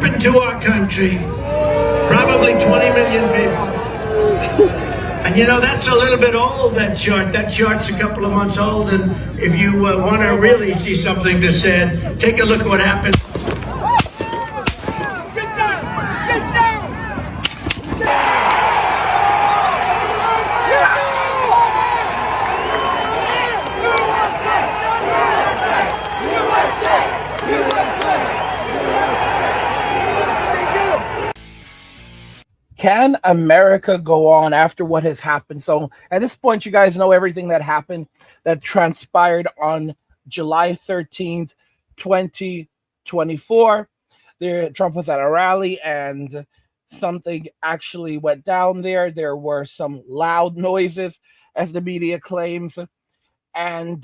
happened to our country, probably 20 million people. And you know, that's a little bit old, that chart. That chart's a couple of months old. And if you want to really see something that's said, take a look at what happened. Can America go on after what has happened? So at this point, you guys know everything that happened, that transpired on July 13th, 2024. Trump was at a rally and something actually went down there. There were some loud noises, as the media claims. And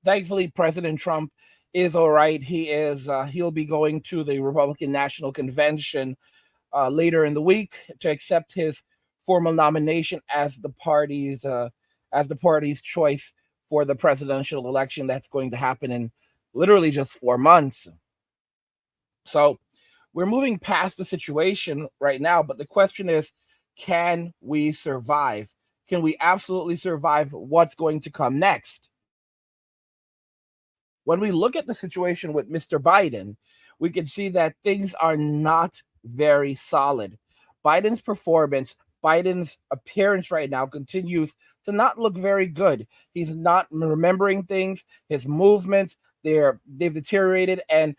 thankfully, President Trump is all right. He'll be going to the Republican National Convention later in the week to accept his formal nomination as the party's choice for the presidential election that's going to happen in literally just 4 months. So we're moving past the situation right now, but the question is, can we survive? Can we absolutely survive what's going to come next? When we look at the situation with Mr. Biden, we can see that things are not very solid. Biden's performance, Biden's appearance right now continues to not look very good. He's not remembering things. His movements, they've deteriorated. And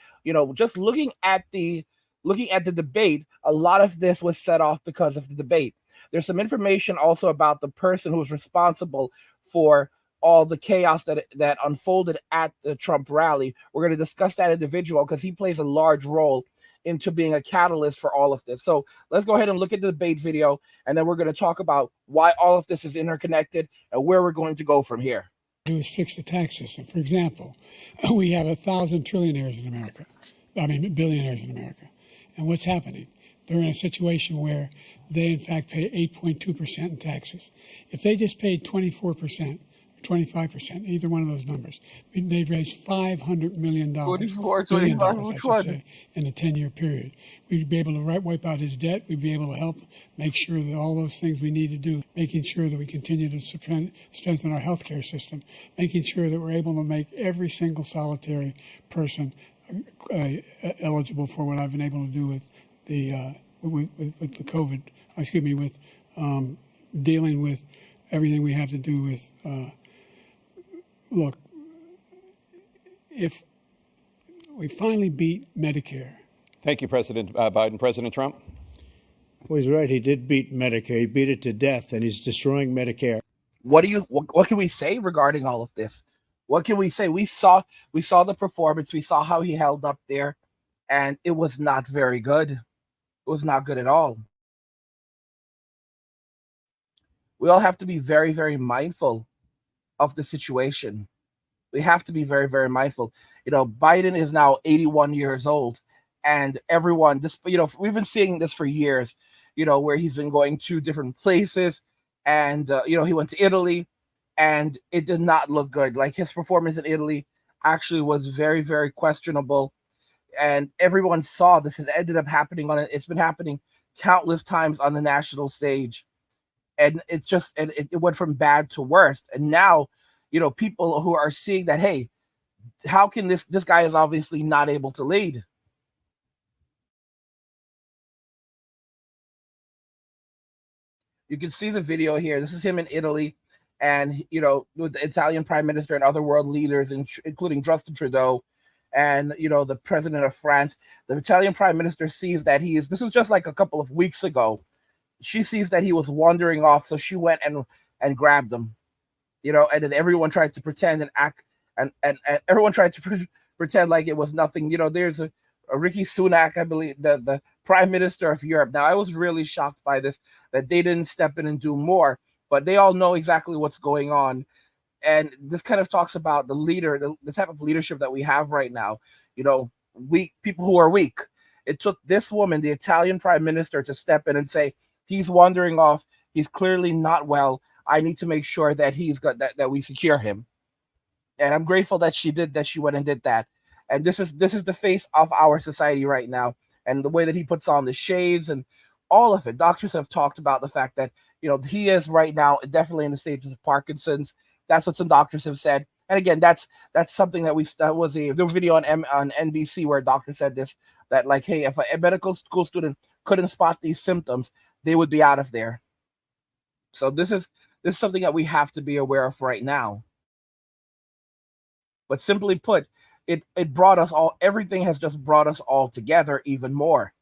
just looking at the debate, a lot of this was set off because of the debate. There's some information also about the person who's responsible for all the chaos that unfolded at the Trump rally. We're going to discuss that individual because he plays a large role into being a catalyst for all of this. So let's go ahead and look at the debate video, and then we're going to talk about why all of this is interconnected and where we're going to go from here. Do is fix the tax system. For example, we have 1,000 trillionaires in America. Billionaires in America. And what's happening? They're in a situation where they, in fact, pay 8.2% in taxes. If they just paid 24%, 25%, either one of those numbers, they'd raise $500 million. 44, 25, which one? In a 10-year period. We'd be able to wipe out his debt. We'd be able to help make sure that all those things we need to do, making sure that we continue to strengthen our healthcare system, making sure that we're able to make every single solitary person eligible for what I've been able to do with the with the COVID. With dealing with everything we have to do with. Look, if we finally beat Medicare. Thank you, President Biden. President Trump? Well, he's right. He did beat Medicare. He beat it to death, and he's destroying Medicare. What can we say regarding all of this? What can we say? We saw the performance. We saw how he held up there, and it was not very good. It was not good at all. We all have to be very, very mindful of the situation. We have to be very, very mindful. Biden is now 81 years old, and everyone, we've been seeing this for years, where he's been going to different places, and, he went to Italy, and it did not look good. Like, his performance in Italy actually was very, very questionable, and everyone saw this. It ended up happening it's been happening countless times on the national stage. And it went from bad to worse. And now, people who are seeing that, hey, how can this guy is obviously not able to lead. You can see the video here. This is him in Italy, and with the Italian prime minister and other world leaders, including Justin Trudeau, and the president of France. The Italian prime minister sees that this was just like a couple of weeks ago. She sees that he was wandering off, so she went and grabbed him, and then everyone tried to pretend and act, and everyone tried to pretend like it was nothing. There's a Rishi Sunak, I believe, the Prime Minister of Europe. Now, I was really shocked by this, that they didn't step in and do more, but they all know exactly what's going on. And this kind of talks about the leader, the type of leadership that we have right now, weak people who are weak. It took this woman, the Italian Prime Minister, to step in and say, he's wandering off. He's clearly not well. I need to make sure that that we secure him. And I'm grateful that she did that. She went and did that. And this is the face of our society right now, and the way that he puts on the shades and all of it. Doctors have talked about the fact that he is right now definitely in the stages of Parkinson's. That's what some doctors have said. And again, that's something that there was a video on NBC where a doctor said this, that like, hey, if a medical school student couldn't spot these symptoms, they would be out of there. So this is something that we have to be aware of right now. But simply put, it brought us all. Everything has just brought us all together even more.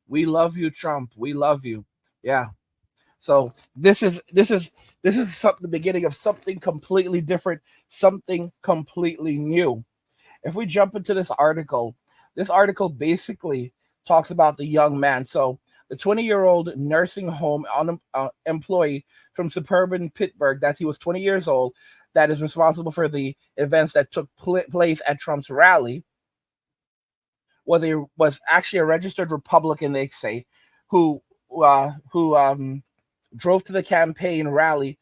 We love you, Trump. We love you. Yeah. So this is the beginning of something completely different, something completely new. If we jump into this article basically talks about the young man. So the 20-year-old nursing home employee from suburban Pittsburgh, that he was 20 years old, that is responsible for the events that took place at Trump's rally, was actually a registered Republican, they say, who drove to the campaign rally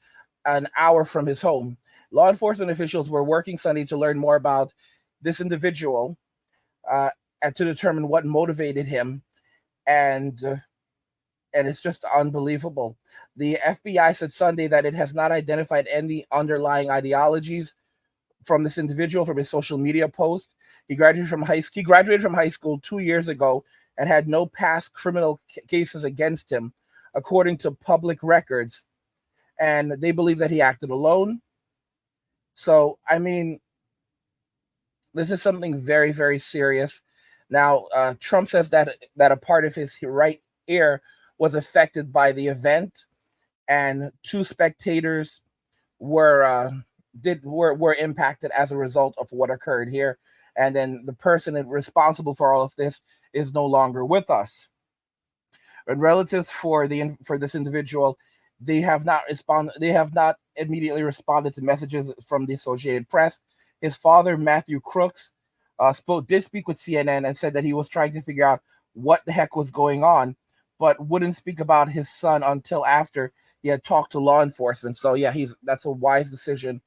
an hour from his home. Law enforcement officials were working Sunday to learn more about this individual and to determine what motivated him, and it's just unbelievable. The FBI said Sunday that it has not identified any underlying ideologies from this individual from his social media post. He graduated from high school 2 years ago and had no past criminal cases against him, according to public records. And they believe that he acted alone. So, I mean, this is something very, very serious. Now, Trump says that a part of his right ear was affected by the event, and 2 spectators were impacted as a result of what occurred here. And then the person responsible for all of this is no longer with us. And relatives for this individual, they have not immediately responded to messages from the Associated Press. His father, Matthew Crooks, did speak with CNN and said that he was trying to figure out what the heck was going on, but wouldn't speak about his son until after he had talked to law enforcement. So yeah, that's a wise decision.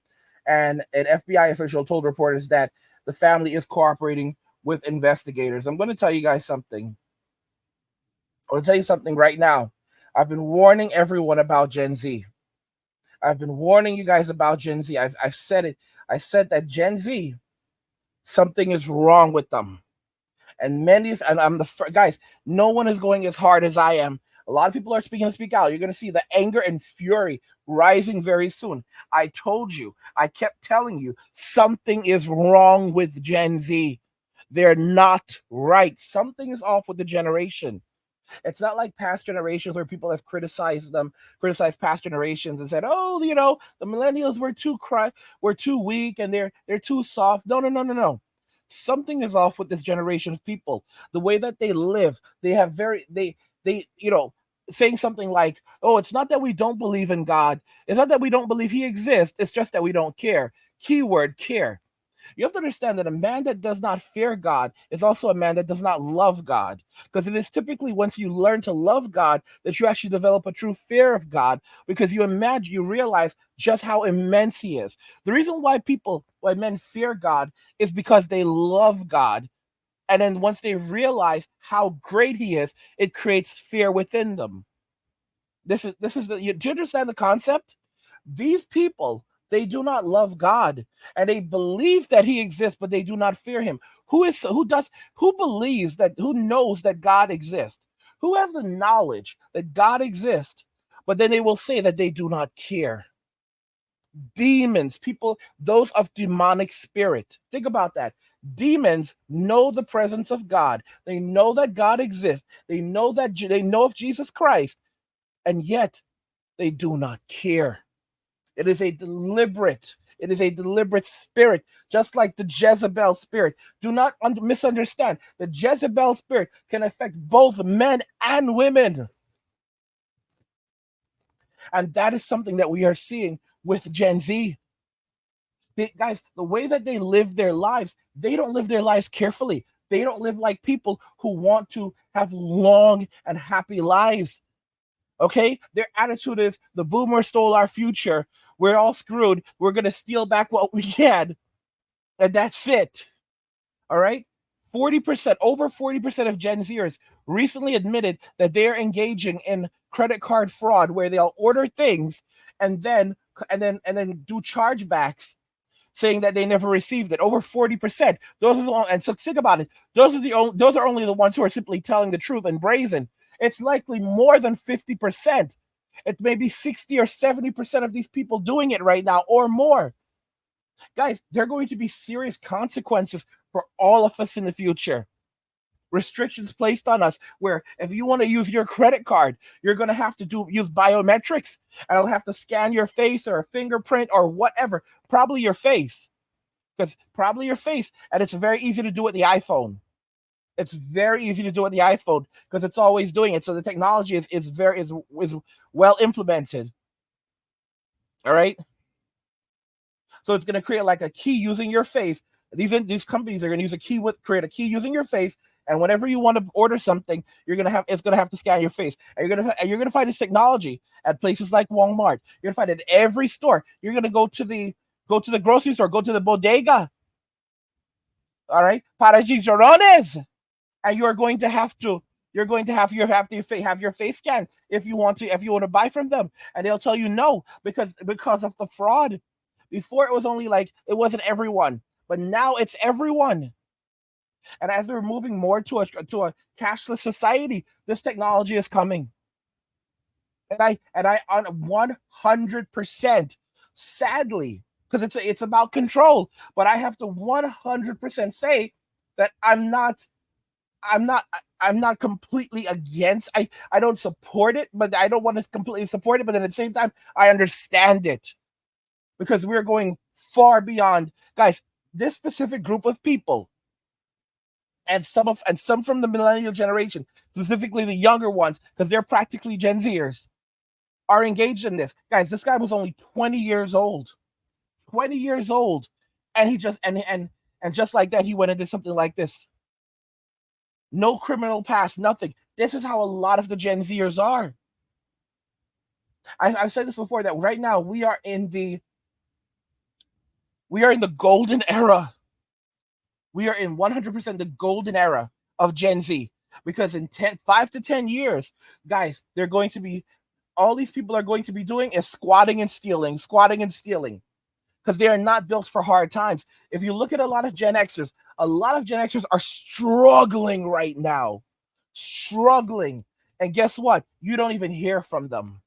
And an FBI official told reporters that the family is cooperating with investigators. I'm going to tell you guys something. I'll tell you something right now. I've been warning everyone about Gen Z. I've been warning you guys about Gen Z. I've said it. I said that Gen Z, something is wrong with them. And I'm the first, guys, no one is going as hard as I am. A lot of people are speak out. You're going to see the anger and fury rising very soon. I told you, I kept telling you, something is wrong with Gen Z. They're not right. Something is off with the generation. It's not like past generations where people have criticized past generations and said, oh, the millennials were too weak and they're too soft. No. Something is off with this generation of people. The way that they live, saying something like, oh, it's not that we don't believe in God. It's not that we don't believe he exists. It's just that we don't care. Keyword, care. You have to understand that a man that does not fear God is also a man that does not love God. Because it is typically once you learn to love God that you actually develop a true fear of God, because you realize just how immense he is. The reason why men fear God is because they love God. And then once they realize how great he is, it creates fear within them. Do you understand the concept? These people, they do not love God, and they believe that he exists, but they do not fear him. Who knows that God exists? Who has the knowledge that God exists, but then they will say that they do not care? Demons, people, those of demonic spirit. Think about that. Demons know the presence of God. They know that God exists. They know of Jesus Christ, and yet they do not care. It is a deliberate spirit, just like the Jezebel spirit. Do not misunderstand. The Jezebel spirit can affect both men and women. And that is something that we are seeing with Gen Z. Guys, the way that they live their lives, they don't live their lives carefully. They don't live like people who want to have long and happy lives. Okay? Their attitude is the boomers stole our future. We're all screwed. We're going to steal back what we had. And that's it. All right? 40%, over 40% of Gen Zers recently admitted that they're engaging in credit card fraud where they'll order things and then do chargebacks saying that they never received it. Over 40%. Those are the only, and so think about it. Those are only the ones who are simply telling the truth and brazen. It's likely more than 50%. It may be 60 or 70% of these people doing it right now or more. Guys, there are going to be serious consequences for all of us in the future. Restrictions placed on us where if you want to use your credit card, you're going to have to use biometrics, and it'll have to scan your face or a fingerprint or whatever, probably your face, and it's very easy to do with the iPhone. It's very easy to do with the iPhone because it's always doing it. So the technology is well implemented. All right. So it's going to create like a key using your face. These companies are going to create a key using your face. And whenever you want to order something, it's going to have to scan your face. And you're going to find this technology at places like Walmart. You're going to find it at every store. You're going to go to the grocery store, go to the bodega. All right, para chicharrones, and you're going to have your face scanned if you want to buy from them, and they'll tell you no because of the fraud. Before it was only like it wasn't everyone, but now it's everyone. And as we're moving more to a cashless society, this technology is coming. And I on 100%, sadly, because it's about control, but I have to 100% say that I'm not completely against. I don't support it, but I don't want to completely support it. But then at the same time, I understand it because we're going far beyond, guys, this specific group of people. And some from the millennial generation, specifically the younger ones, because they're practically Gen Zers, are engaged in this. Guys, this guy was only 20 years old. 20 years old. And he just and just like that, he went into something like this. No criminal past, nothing. This is how a lot of the Gen Zers are. I've said this before that right now we are in the golden era. We are in 100% the golden era of Gen Z because in 5 to 10 years, guys, all these people are going to be doing is squatting and stealing because they are not built for hard times. If you look at a lot of Gen Xers are struggling right now. Struggling. And guess what? You don't even hear from them.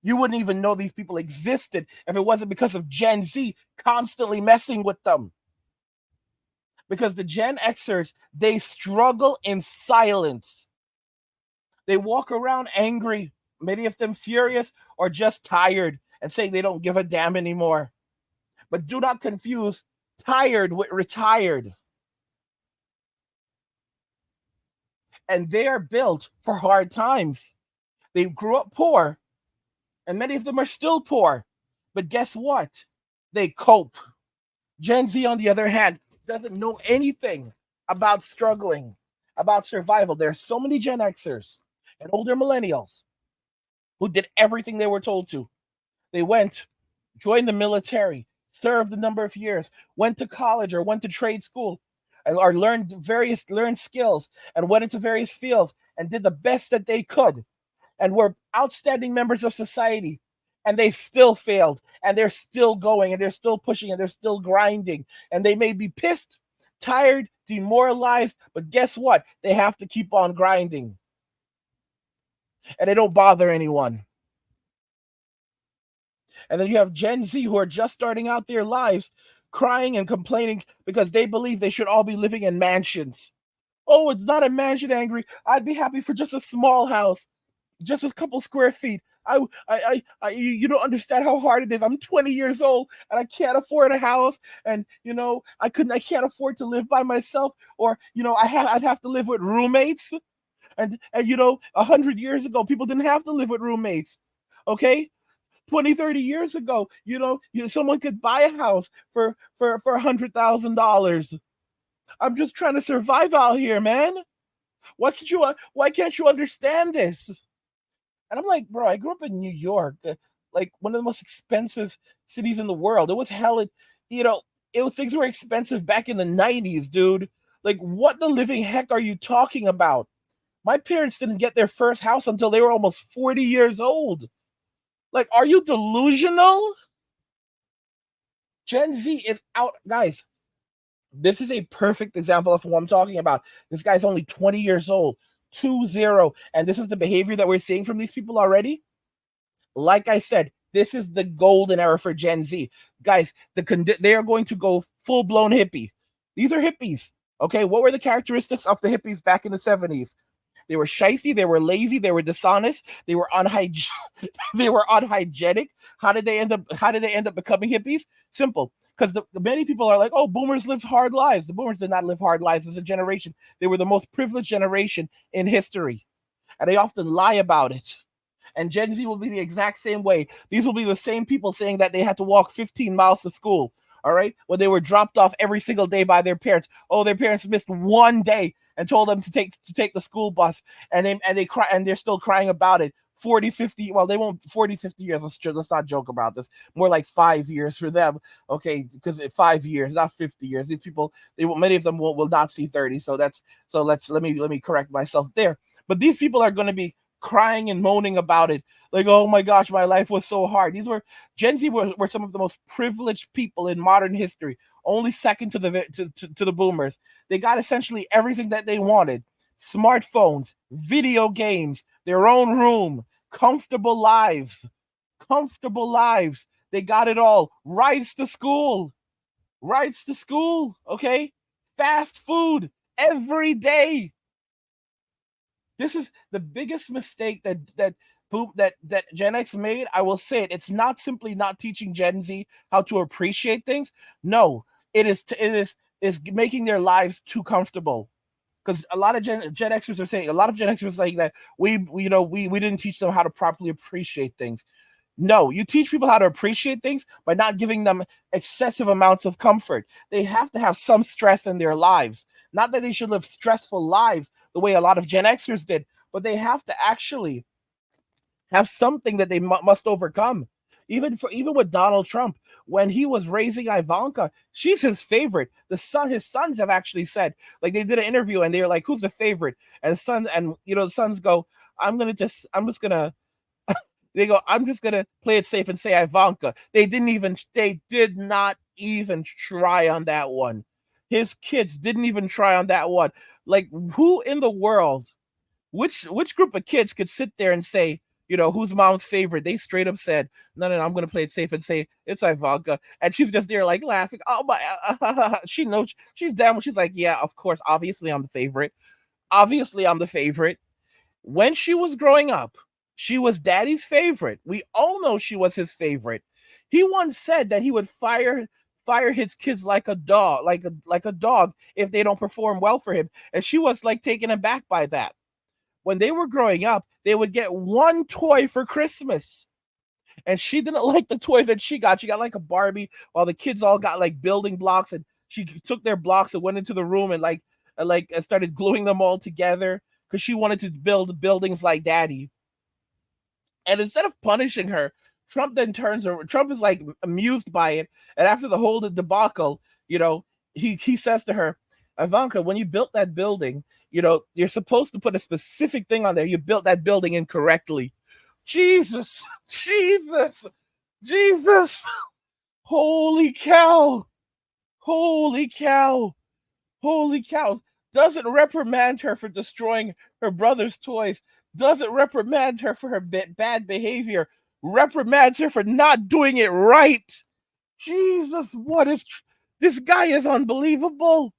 You wouldn't even know these people existed if it wasn't because of Gen Z constantly messing with them. Because the Gen Xers, they struggle in silence. They walk around angry, many of them furious or just tired and saying they don't give a damn anymore. But do not confuse tired with retired. And they are built for hard times. They grew up poor, and many of them are still poor. But guess what? They cope. Gen Z, on the other hand, doesn't know anything about struggling, about survival. There are so many Gen Xers and older millennials who did everything they were told to. They joined the military, served a number of years, went to college or went to trade school, or learned skills and went into various fields and did the best that they could and were outstanding members of society. And they still failed, and they're still going, and they're still pushing, and they're still grinding. And they may be pissed, tired, demoralized, but guess what? They have to keep on grinding. And they don't bother anyone. And then you have Gen Z who are just starting out their lives, crying and complaining because they believe they should all be living in mansions. Oh, it's not a mansion, Angry. I'd be happy for just a small house, just a couple square feet. You don't understand how hard it is. I'm 20 years old and I can't afford a house, and I can't afford to live by myself, or I'd have to live with roommates, and 100 years ago people didn't have to live with roommates. Okay, 20, 30 years ago, someone could buy a house for $100,000. I'm just trying to survive out here, man. Why can't you understand this? And I'm like, bro, I grew up in New York, like one of the most expensive cities in the world. It was hell, things were expensive back in the 90s, dude. Like, what the living heck are you talking about? My parents didn't get their first house until they were almost 40 years old. Like, are you delusional? Gen Z is out, guys. This is a perfect example of what I'm talking about. This guy's only 20 years old, 2-0, and this is the behavior that we're seeing from these people already. Like I said, this is the golden era for Gen Z. Guys, they are going to go full-blown hippie. These are hippies, okay? What were the characteristics of the hippies back in the 70s? They were shysty, they were lazy, they were dishonest, they were they were unhygienic. How did they end up becoming hippies? Simple. Because many people are like, oh, boomers lived hard lives. The boomers did not live hard lives as a generation. They were the most privileged generation in history. And they often lie about it. And Gen Z will be the exact same way. These will be the same people saying that they had to walk 15 miles to school, all right? When they were dropped off every single day by their parents. Oh, their parents missed one day and told them to take the school bus. And they cry, and they're still crying about it. 40, 50, well, they won't 40, 50 years. Let's not joke about this. More like 5 years for them, okay? Because 5 years, not 50 years. These people, many of them will not see 30. Let me correct myself there. But these people are going to be crying and moaning about it, like, oh my gosh, my life was so hard. Gen Z were some of the most privileged people in modern history, only second to the boomers. They got essentially everything that they wanted: smartphones, video games, their own room, comfortable lives. They got it all. Rides to school, okay? Fast food every day. This is the biggest mistake that Gen X made. I will say it. It's not simply not teaching Gen Z how to appreciate things. No, it is making their lives too comfortable. Because a lot of Gen Xers are saying that we didn't teach them how to properly appreciate things. No, you teach people how to appreciate things by not giving them excessive amounts of comfort. They have to have some stress in their lives. Not that they should live stressful lives the way a lot of Gen Xers did, but they have to actually have something that they must overcome. Even with Donald Trump, when he was raising Ivanka, she's his favorite. His sons have actually said, like, they did an interview and they were like, "Who's the favorite?" And the sons go, "I'm just gonna play it safe and say Ivanka." They did not even try on that one. His kids didn't even try on that one. Like, who in the world, which group of kids could sit there and say, who's mom's favorite? They straight up said, no, I'm going to play it safe and say it's Ivanka. And she's just there like laughing. Oh my, she knows she's down. She's like, yeah, of course. Obviously I'm the favorite. When she was growing up, she was daddy's favorite. We all know she was his favorite. He once said that he would fire his kids like a dog, like a dog, if they don't perform well for him. And she was like taken aback by that. When they were growing up, they would get one toy for Christmas. And she didn't like the toys that she got. She got like a Barbie, while the kids all got like building blocks, and she took their blocks and went into the room and started gluing them all together because she wanted to build buildings like daddy. And instead of punishing her, Trump then turns her. Trump is like amused by it. And after the whole debacle, he says to her, Ivanka, when you built that building, you're supposed to put a specific thing on there. You built that building incorrectly. Jesus. Holy cow. Doesn't reprimand her for destroying her brother's toys. Doesn't reprimand her for her bad behavior. Reprimands her for not doing it right. Jesus, this guy is unbelievable.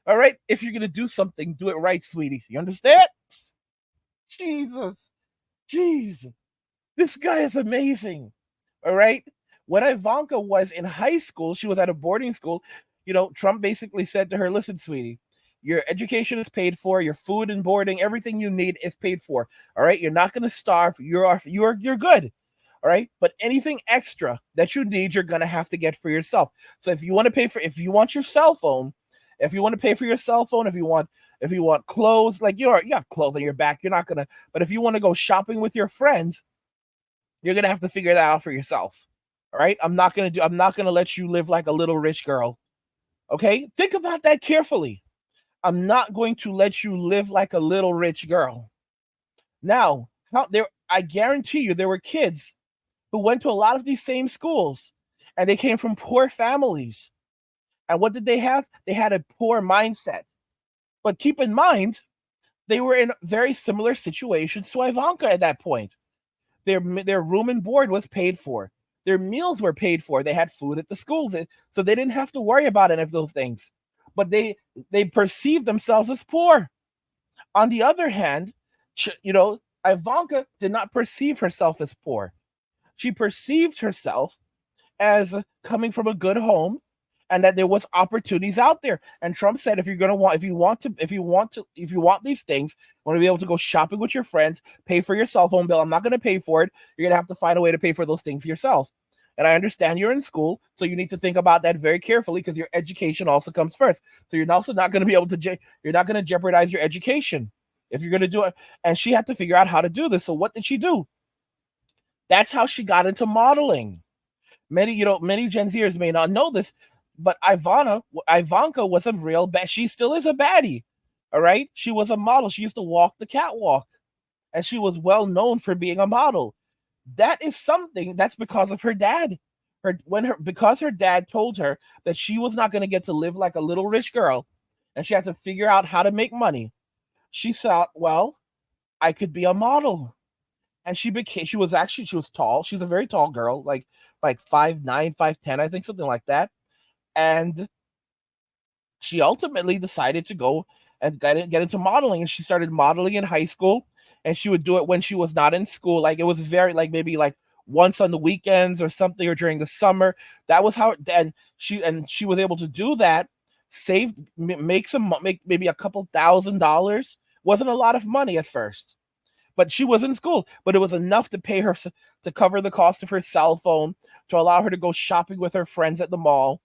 All right, if you're gonna do something, do it right, sweetie. You understand? Jesus, this guy is amazing. All right. When Ivanka was in high school, she was at a boarding school. Trump basically said to her, "Listen, sweetie, your education is paid for. Your food and boarding, everything you need is paid for. All right, you're not gonna starve. You're good. All right. But anything extra that you need, you're going to have to get for yourself. So if you want to if you want your cell phone, if you want to pay for your cell phone, if you want clothes, like you have clothes on your back, you're not going to, but if you want to go shopping with your friends, you're going to have to figure that out for yourself. All right. I'm not going to let you live like a little rich girl. Okay. Think about that carefully. I'm not going to let you live like a little rich girl. Now, I guarantee you there were kids who went to a lot of these same schools and they came from poor families. And what did they have? They had a poor mindset. But keep in mind, they were in very similar situations to Ivanka at that point. Their room and board was paid for. Their meals were paid for. They had food at the schools, so they didn't have to worry about any of those things. But they perceived themselves as poor. On the other hand, Ivanka did not perceive herself as poor. She perceived herself as coming from a good home and that there was opportunities out there. And Trump said, if you want these things, want to be able to go shopping with your friends, pay for your cell phone bill. I'm not going to pay for it. You're going to have to find a way to pay for those things yourself. And I understand you're in school, so you need to think about that very carefully because your education also comes first. So you're also not going to be able to, you're not going to jeopardize your education if you're going to do it. And she had to figure out how to do this. So what did she do? That's how she got into modeling. Many Gen Zers may not know this, but Ivanka was a real bad. She still is a baddie. All right. She was a model. She used to walk the catwalk and she was well known for being a model. That is something that's because of her dad. Because her dad told her that she was not going to get to live like a little rich girl and she had to figure out how to make money. She thought, well, I could be a model. And she was tall. She's a very tall girl, like 5'9", 5'10", I think, something like that. And she ultimately decided to go and get into modeling. And she started modeling in high school. And she would do it when she was not in school. Like it was maybe once on the weekends or something, or during the summer. That was how. And she was able to do that. Make maybe a couple $1,000. Wasn't a lot of money at first, but she was in school. But it was enough to pay her to cover the cost of her cell phone, to allow her to go shopping with her friends at the mall.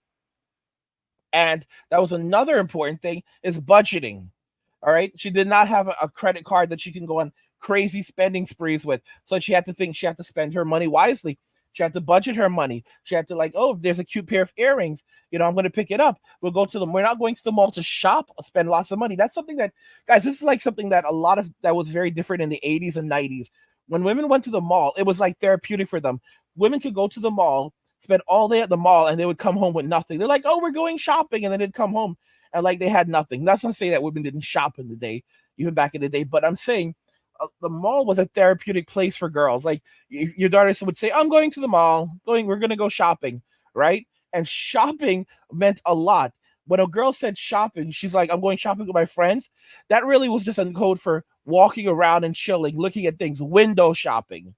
And that was another important thing, is budgeting. All right. She did not have a credit card that she can go on crazy spending sprees with. So she had to spend her money wisely. She had to budget her money. She had to if there's a cute pair of earrings, I'm going to pick it up. We're not going to the mall to shop, spend lots of money. That's something that, guys, this is like something that that was very different in the 80s and 90s. When women went to the mall, it was like therapeutic for them. Women could go to the mall, spend all day at the mall, and they would come home with nothing. They're like, oh, we're going shopping. And then they'd come home and they had nothing. That's not to say that women didn't shop in the day, even back in the day. But I'm saying the mall was a therapeutic place for girls. Like your daughters would say, I'm going to the mall, we're going to go shopping, right? And shopping meant a lot. When a girl said shopping, she's like, I'm going shopping with my friends. That really was just a code for walking around and chilling, looking at things, window shopping.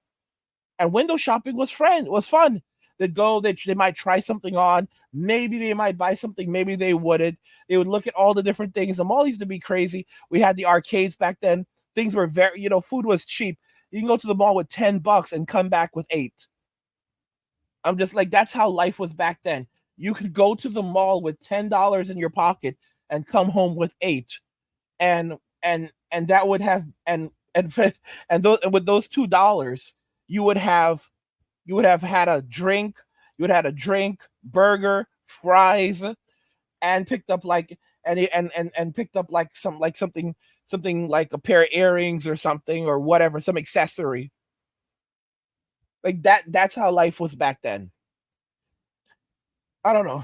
And window shopping was fun. They'd go, they might try something on. Maybe they might buy something. Maybe they wouldn't. They would look at all the different things. The mall used to be crazy. We had the arcades back then. Things were very, food was cheap. You can go to the mall with $10 and come back with $8. I'm just like, that's how life was back then. You could go to the mall with $10 in your pocket and come home with $8. And that would have, and with those $2, you would have had a drink, burger, fries, and picked up something like a pair of earrings or something, or whatever, some accessory. Like that's how life was back then. I don't know.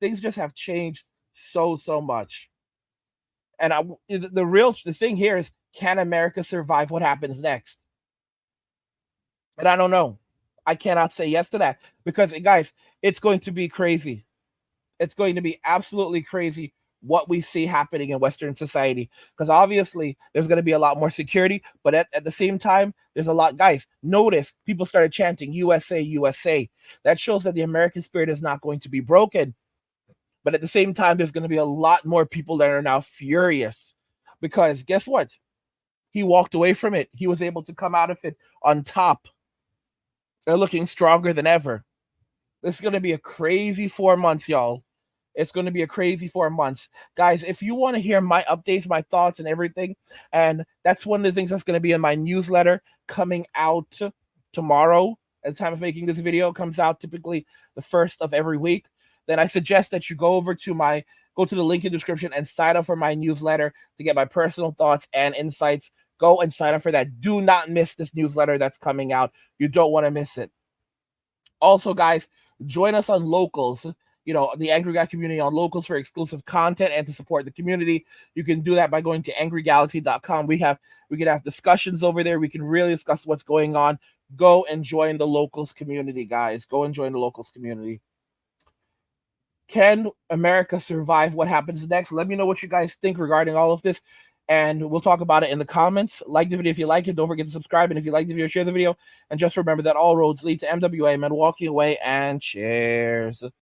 Things just have changed so much. And the thing here is, can America survive what happens next? And I don't know. I cannot say yes to that, because guys, it's going to be crazy. It's going to be absolutely crazy what we see happening in Western society, because obviously there's going to be a lot more security, but at the same time, there's a lot. Guys, notice people started chanting USA, USA. That shows that the American spirit is not going to be broken. But at the same time, there's going to be a lot more people that are now furious, because guess what? He walked away from it. He was able to come out of it on top. They're looking stronger than ever. This is going to be a crazy 4 months, y'all. It's going to be a crazy 4 months. Guys, if you want to hear my updates, my thoughts, and everything, and that's one of the things that's going to be in my newsletter coming out tomorrow at the time of making this video. It comes out typically the first of every week. Then I suggest that you go to the link in the description and sign up for my newsletter to get my personal thoughts and insights. Go and sign up for that. Do not miss this newsletter that's coming out. You don't want to miss it. Also, guys, join us on Locals, the Angry Guy community on Locals for exclusive content and to support the community. You can do that by going to angrygalaxy.com. We can have discussions over there. We can really discuss what's going on. Go and join the Locals community, guys. Go and join the Locals community. Can America survive what happens next? Let me know what you guys think regarding all of this, and we'll talk about it in the comments. Like the video if you like it. Don't forget to subscribe, and if you like the video, share the video. And just remember that all roads lead to MWA, men walking away, and cheers.